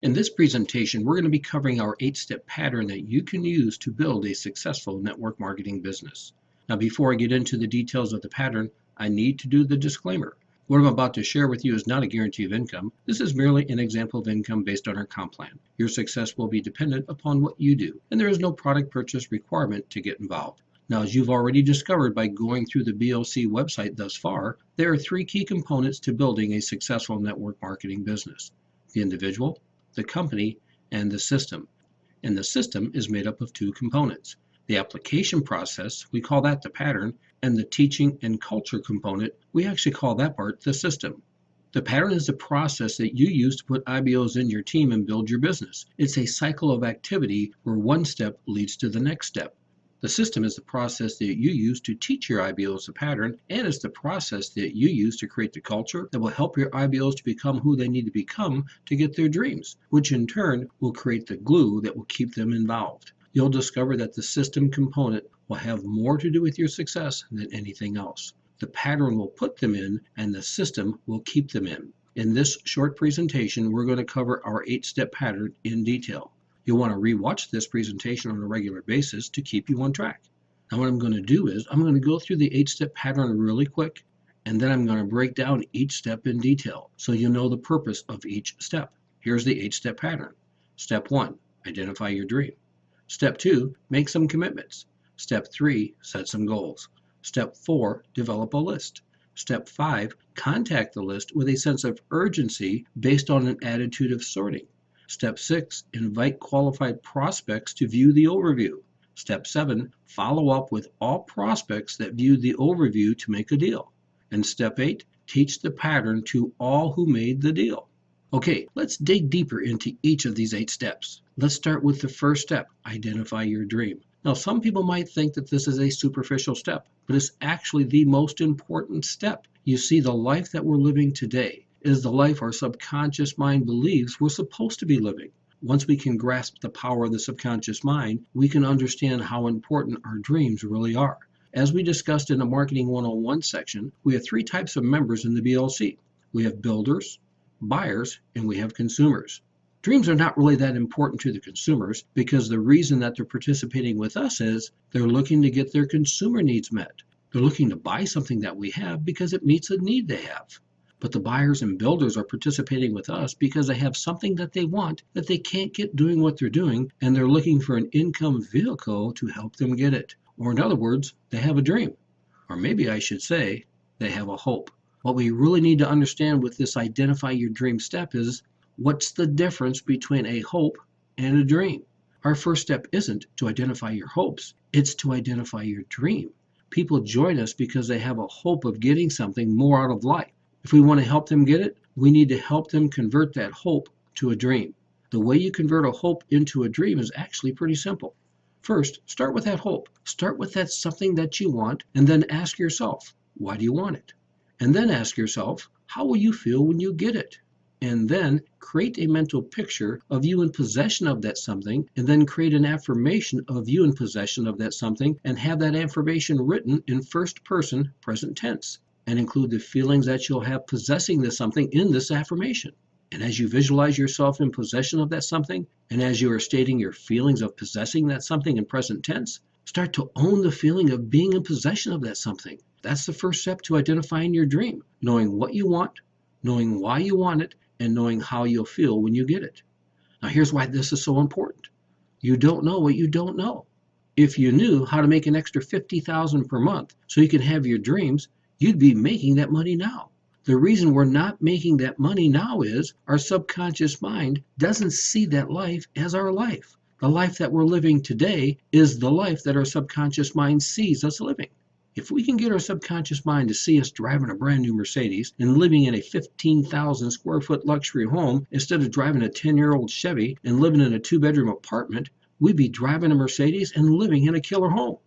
In this presentation, we're going to be covering our 8-step pattern that you can use to build a successful network marketing business. Now, before I get into the details of the pattern, I need to do the disclaimer. What I'm about to share with you is not a guarantee of income. This is merely an example of income based on our comp plan. Your success will be dependent upon what you do, and there is no product purchase requirement to get involved. Now, as you've already discovered by going through the BLC website thus far, there are 3 key components to building a successful network marketing business: the individual, the company, and the system. And the system is made up of 2 components: the application process, we call that the pattern, and the teaching and culture component, we actually call that part the system. The pattern is the process that you use to put IBOs in your team and build your business. It's a cycle of activity where one step leads to the next step. The system is the process that you use to teach your IBOs the pattern, and it's the process that you use to create the culture that will help your IBOs to become who they need to become to get their dreams, which in turn will create the glue that will keep them involved. You'll discover that the system component will have more to do with your success than anything else. The pattern will put them in, and the system will keep them in. In this short presentation, we're going to cover our 8-step pattern in detail. You'll want to re-watch this presentation on a regular basis to keep you on track. Now what I'm going to do is I'm going to go through the 8-step pattern really quick, and then I'm going to break down each step in detail so you'll know the purpose of each step. Here's the 8-step pattern. Step 1, identify your dream. Step 2, make some commitments. Step 3, set some goals. Step 4, develop a list. Step 5, contact the list with a sense of urgency based on an attitude of sorting. Step 6, invite qualified prospects to view the overview. Step 7, follow up with all prospects that viewed the overview to make a deal. And Step 8, teach the pattern to all who made the deal. Okay, let's dig deeper into each of these 8 steps. Let's start with the first step, identify your dream. Now, some people might think that this is a superficial step, but it's actually the most important step. You see, the life that we're living today is the life our subconscious mind believes we're supposed to be living. Once we can grasp the power of the subconscious mind, we can understand how important our dreams really are. As we discussed in the Marketing 101 section, we have 3 types of members in the BLC. We have builders, buyers, and we have consumers. Dreams are not really that important to the consumers because the reason that they're participating with us is they're looking to get their consumer needs met. They're looking to buy something that we have because it meets a need they have. But the buyers and builders are participating with us because they have something that they want that they can't get doing what they're doing, and they're looking for an income vehicle to help them get it. Or in other words, they have a dream. Or maybe I should say, they have a hope. What we really need to understand with this identify your dream step is, what's the difference between a hope and a dream? Our first step isn't to identify your hopes, it's to identify your dream. People join us because they have a hope of getting something more out of life. If we want to help them get it, we need to help them convert that hope to a dream. The way you convert a hope into a dream is actually pretty simple. First, start with that hope. Start with that something that you want, and then ask yourself, why do you want it? And then ask yourself, how will you feel when you get it? And then create a mental picture of you in possession of that something, and then create an affirmation of you in possession of that something, and have that affirmation written in first person present tense, and include the feelings that you'll have possessing this something in this affirmation. And as you visualize yourself in possession of that something, and as you are stating your feelings of possessing that something in present tense, start to own the feeling of being in possession of that something. That's the first step to identifying your dream, knowing what you want, knowing why you want it, and knowing how you'll feel when you get it. Now here's why this is so important. You don't know what you don't know. If you knew how to make an extra $50,000 per month so you can have your dreams, you'd be making that money now. The reason we're not making that money now is our subconscious mind doesn't see that life as our life. The life that we're living today is the life that our subconscious mind sees us living. If we can get our subconscious mind to see us driving a brand new Mercedes and living in a 15,000 square foot luxury home instead of driving a 10-year-old Chevy and living in a 2-bedroom apartment, we'd be driving a Mercedes and living in a killer home.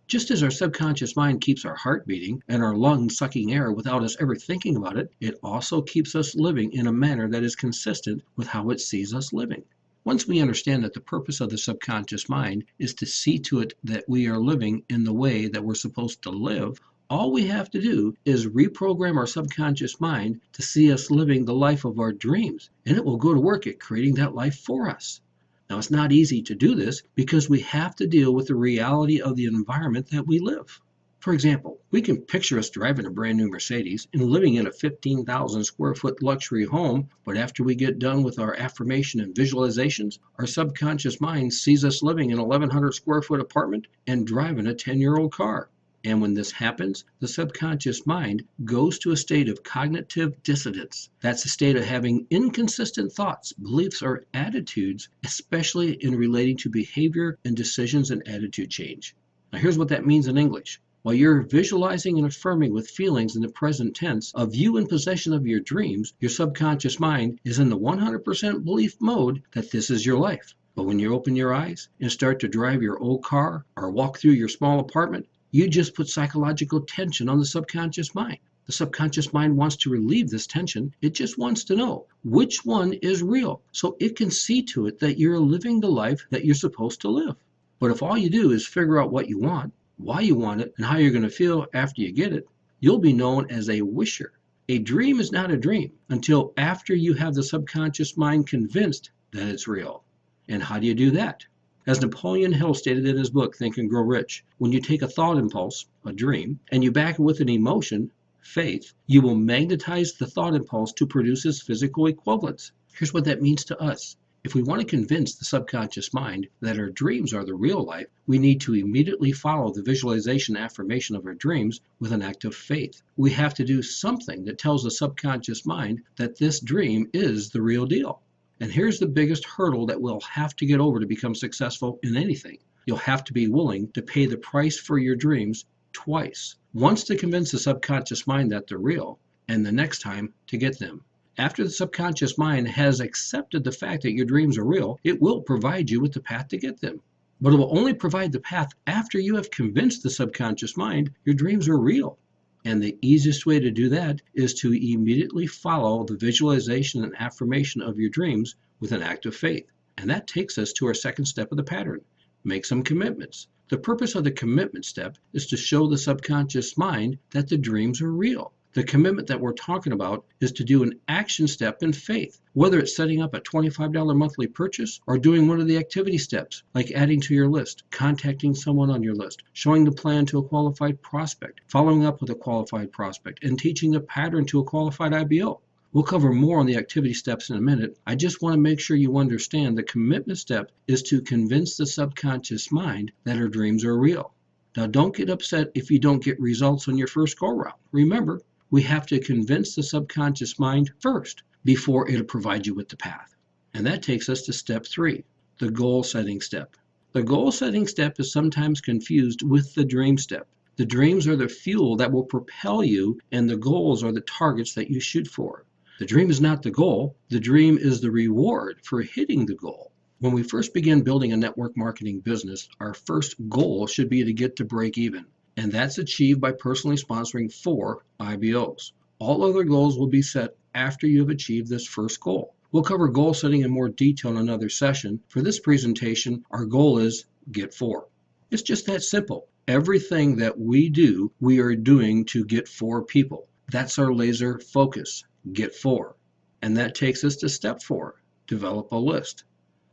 Just as our subconscious mind keeps our heart beating and our lungs sucking air without us ever thinking about it, it also keeps us living in a manner that is consistent with how it sees us living. Once we understand that the purpose of the subconscious mind is to see to it that we are living in the way that we're supposed to live, All we have to do is reprogram our subconscious mind to see us living the life of our dreams, and it will go to work at creating that life for us. Now, it's not easy to do this because we have to deal with the reality of the environment that we live. For example, we can picture us driving a brand new Mercedes and living in a 15,000 square foot luxury home, but after we get done with our affirmation and visualizations, our subconscious mind sees us living in an 1,100 square foot apartment and driving a 10-year-old car. And when this happens, the subconscious mind goes to a state of cognitive dissonance. That's a state of having inconsistent thoughts, beliefs, or attitudes, especially in relating to behavior and decisions and attitude change. Now, here's what that means in English. While you're visualizing and affirming with feelings in the present tense of you in possession of your dreams, your subconscious mind is in the 100% belief mode that this is your life. But when you open your eyes and start to drive your old car or walk through your small apartment, you just put psychological tension on the subconscious mind. The subconscious mind wants to relieve this tension. It just wants to know which one is real so it can see to it that you're living the life that you're supposed to live. But if all you do is figure out what you want, why you want it, and how you're going to feel after you get it, you'll be known as a wisher. A dream is not a dream until after you have the subconscious mind convinced that it's real. And how do you do that? As Napoleon Hill stated in his book, Think and Grow Rich, when you take a thought impulse, a dream, and you back it with an emotion, faith, you will magnetize the thought impulse to produce its physical equivalents. Here's what that means to us. If we want to convince the subconscious mind that our dreams are the real life, we need to immediately follow the visualization affirmation of our dreams with an act of faith. We have to do something that tells the subconscious mind that this dream is the real deal. And here's the biggest hurdle that we'll have to get over to become successful in anything. You'll have to be willing to pay the price for your dreams twice. Once to convince the subconscious mind that they're real, and the next time to get them. After the subconscious mind has accepted the fact that your dreams are real, it will provide you with the path to get them. But it will only provide the path after you have convinced the subconscious mind your dreams are real. And the easiest way to do that is to immediately follow the visualization and affirmation of your dreams with an act of faith. And that takes us to our second step of the pattern. Make some commitments. The purpose of the commitment step is to show the subconscious mind that the dreams are real. The commitment that we're talking about is to do an action step in faith, whether it's setting up a $25 monthly purchase or doing one of the activity steps, like adding to your list, contacting someone on your list, showing the plan to a qualified prospect, following up with a qualified prospect, and teaching the pattern to a qualified IBO. We'll cover more on the activity steps in a minute. I just want to make sure you understand the commitment step is to convince the subconscious mind that our dreams are real. Now, don't get upset if you don't get results on your first go-round. Remember, we have to convince the subconscious mind first before it'll provide you with the path. And that takes us to step 3, the goal setting step. The goal setting step is sometimes confused with the dream step. The dreams are the fuel that will propel you, and the goals are the targets that you shoot for. The dream is not the goal. The dream is the reward for hitting the goal. When we first begin building a network marketing business, our first goal should be to get to break even. And that's achieved by personally sponsoring 4 IBOs. All other goals will be set after you have achieved this first goal. We'll cover goal setting in more detail in another session. For this presentation, our goal is get 4. It's just that simple. Everything that we do, we are doing to get 4 people. That's our laser focus, get 4. And that takes us to step 4, develop a list.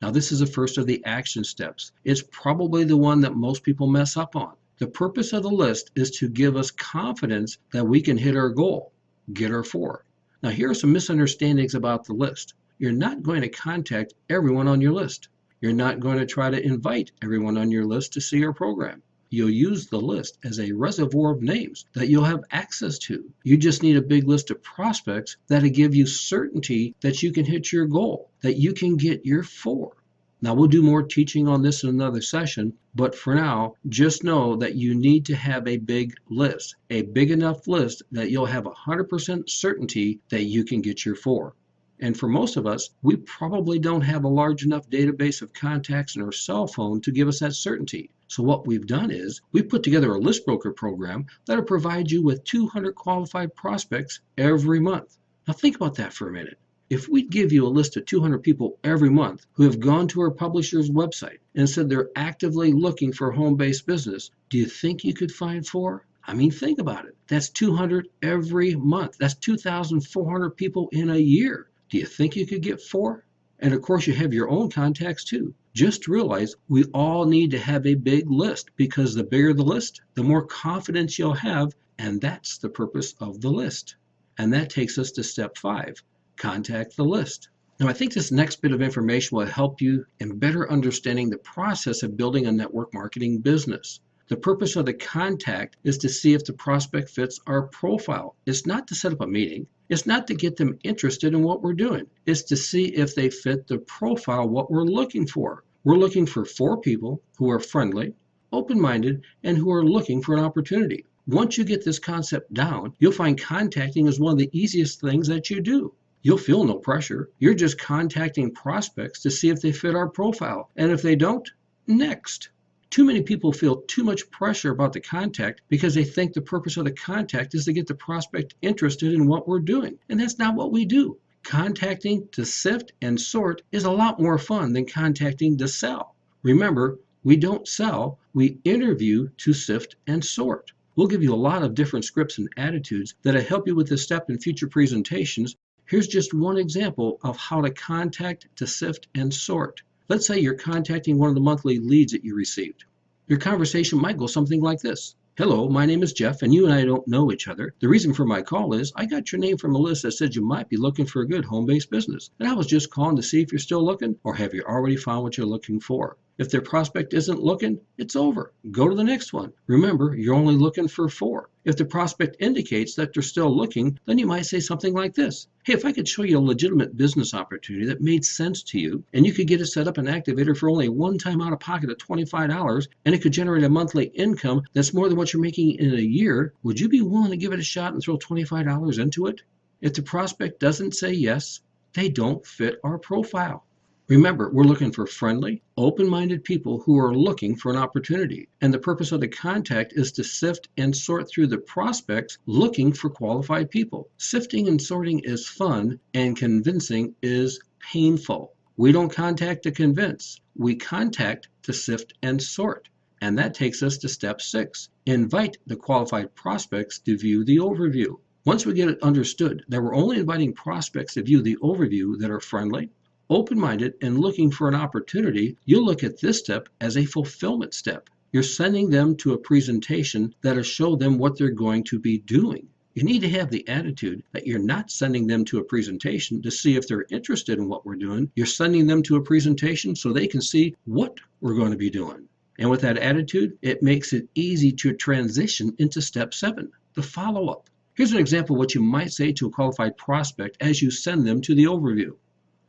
Now, this is the first of the action steps. It's probably the one that most people mess up on. The purpose of the list is to give us confidence that we can hit our goal, get our 4. Now, here are some misunderstandings about the list. You're not going to contact everyone on your list. You're not going to try to invite everyone on your list to see your program. You'll use the list as a reservoir of names that you'll have access to. You just need a big list of prospects that'll give you certainty that you can hit your goal, that you can get your 4. Now, we'll do more teaching on this in another session, but for now, just know that you need to have a big list, a big enough list that you'll have 100% certainty that you can get your 4. And for most of us, we probably don't have a large enough database of contacts in our cell phone to give us that certainty. So what we've done is we've put together a list broker program that'll provide you with 200 qualified prospects every month. Now think about that for a minute. If we give you a list of 200 people every month who have gone to our publisher's website and said they're actively looking for a home-based business, do you think you could find 4? I mean, think about it. That's 200 every month. That's 2,400 people in a year. Do you think you could get 4? And of course, you have your own contacts too. Just realize we all need to have a big list, because the bigger the list, the more confidence you'll have, and that's the purpose of the list. And that takes us to step 5, contact the list. Now, I think this next bit of information will help you in better understanding the process of building a network marketing business. The purpose of the contact is to see if the prospect fits our profile. It's not to set up a meeting. It's not to get them interested in what we're doing. It's to see if they fit the profile, what we're looking for. We're looking for 4 people who are friendly, open-minded, and who are looking for an opportunity. Once you get this concept down, you'll find contacting is one of the easiest things that you do. You'll feel no pressure. You're just contacting prospects to see if they fit our profile. And if they don't, next. Too many people feel too much pressure about the contact because they think the purpose of the contact is to get the prospect interested in what we're doing. And that's not what we do. Contacting to sift and sort is a lot more fun than contacting to sell. Remember, we don't sell, we interview to sift and sort. We'll give you a lot of different scripts and attitudes that'll help you with this step in future presentations. Here's just one example of how to contact to sift and sort. Let's say you're contacting one of the monthly leads that you received. Your conversation might go something like this. Hello, my name is Jeff, and you and I don't know each other. The reason for my call is I got your name from a list that said you might be looking for a good home-based business. And I was just calling to see if you're still looking, or have you already found what you're looking for? If their prospect isn't looking, it's over. Go to the next one. Remember, you're only looking for 4. If the prospect indicates that they're still looking, then you might say something like this. Hey, if I could show you a legitimate business opportunity that made sense to you, and you could get it set up an activator for only one time out of pocket of $25, and it could generate a monthly income that's more than what you're making in a year, would you be willing to give it a shot and throw $25 into it? If the prospect doesn't say yes, they don't fit our profile. Remember, we're looking for friendly, open-minded people who are looking for an opportunity. And the purpose of the contact is to sift and sort through the prospects looking for qualified people. Sifting and sorting is fun, and convincing is painful. We don't contact to convince. We contact to sift and sort. And that takes us to step 6. Invite the qualified prospects to view the overview. Once we get it understood that we're only inviting prospects to view the overview that are friendly, open-minded, and looking for an opportunity, you'll look at this step as a fulfillment step. You're sending them to a presentation that'll show them what they're going to be doing. You need to have the attitude that you're not sending them to a presentation to see if they're interested in what we're doing. You're sending them to a presentation so they can see what we're going to be doing. And with that attitude, it makes it easy to transition into step 7, the follow-up. Here's an example of what you might say to a qualified prospect as you send them to the overview.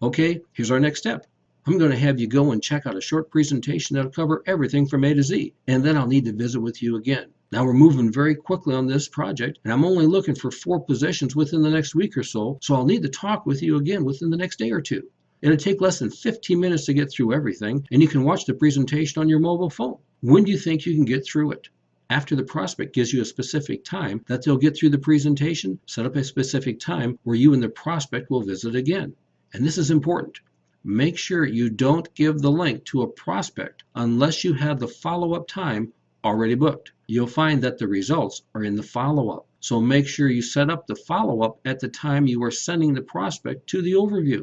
Okay, here's our next step. I'm going to have you go and check out a short presentation that'll cover everything from A to Z, and then I'll need to visit with you again. Now we're moving very quickly on this project, and I'm only looking for 4 positions within the next week or so I'll need to talk with you again within the next day or 2. It'll take less than 15 minutes to get through everything, and you can watch the presentation on your mobile phone. When do you think you can get through it? After the prospect gives you a specific time that they'll get through the presentation, set up a specific time where you and the prospect will visit again. And this is important. Make sure you don't give the link to a prospect unless you have the follow-up time already booked. You'll find that the results are in the follow-up. So make sure you set up the follow-up at the time you are sending the prospect to the overview.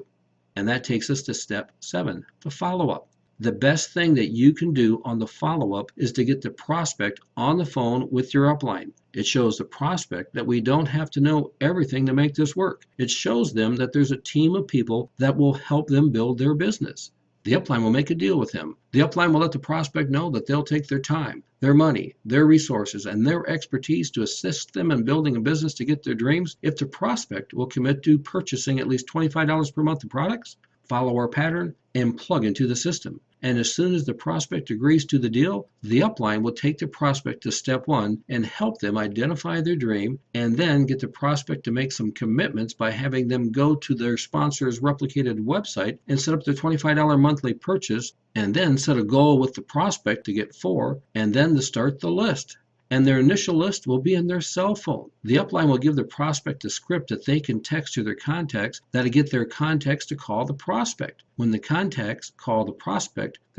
And that takes us to step 7, the follow-up. The best thing that you can do on the follow-up is to get the prospect on the phone with your upline. It shows the prospect that we don't have to know everything to make this work. It shows them that there's a team of people that will help them build their business. The upline will make a deal with him. The upline will let the prospect know that they'll take their time, their money, their resources, and their expertise to assist them in building a business to get their dreams if the prospect will commit to purchasing at least $25 per month of products, follow our pattern, and plug into the system. And as soon as the prospect agrees to the deal, the upline will take the prospect to step 1 and help them identify their dream, and then get the prospect to make some commitments by having them go to their sponsor's replicated website and set up their $25 monthly purchase, and then set a goal with the prospect to get 4, and then to start the list. and their initial list will be in their cell phone. The upline will give the prospect a script that they can text to their contacts that'll get their contacts to call the prospect. When the contacts call the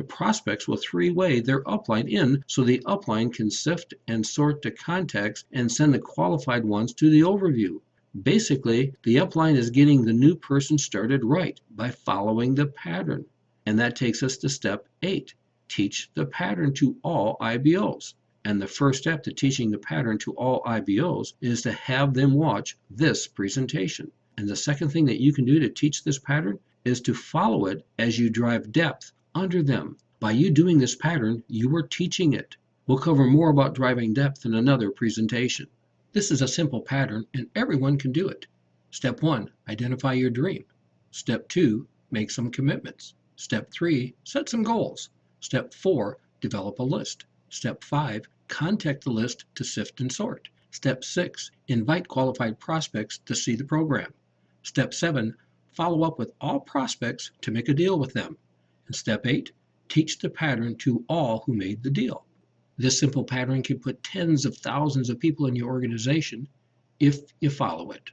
prospects will three-way their upline in so the upline can sift and sort the contacts and send the qualified ones to the overview. Basically, the upline is getting the new person started right by following the pattern. And that takes us to step 8. Teach the pattern to all IBOs. And the first step to teaching the pattern to all IBOs is to have them watch this presentation. And the second thing that you can do to teach this pattern is to follow it as you drive depth under them. By you doing this pattern, you are teaching it. We'll cover more about driving depth in another presentation. This is a simple pattern and everyone can do it. Step 1, identify your dream. Step 2, make some commitments. Step 3, set some goals. Step 4, develop a list. Step 5, contact the list to sift and sort. Step 6, invite qualified prospects to see the program. Step 7, follow up with all prospects to make a deal with them. And Step 8, teach the pattern to all who made the deal. This simple pattern can put tens of thousands of people in your organization if you follow it.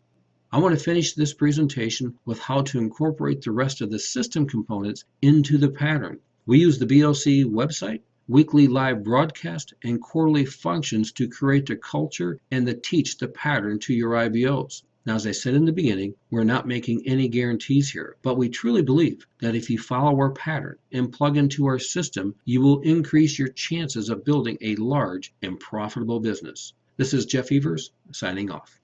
I want to finish this presentation with how to incorporate the rest of the system components into the pattern. We use the BLC website, weekly live broadcast, and quarterly functions to create the culture and to teach the pattern to your IBOs. Now, as I said in the beginning, we're not making any guarantees here, but we truly believe that if you follow our pattern and plug into our system, you will increase your chances of building a large and profitable business. This is Jeff Evers, signing off.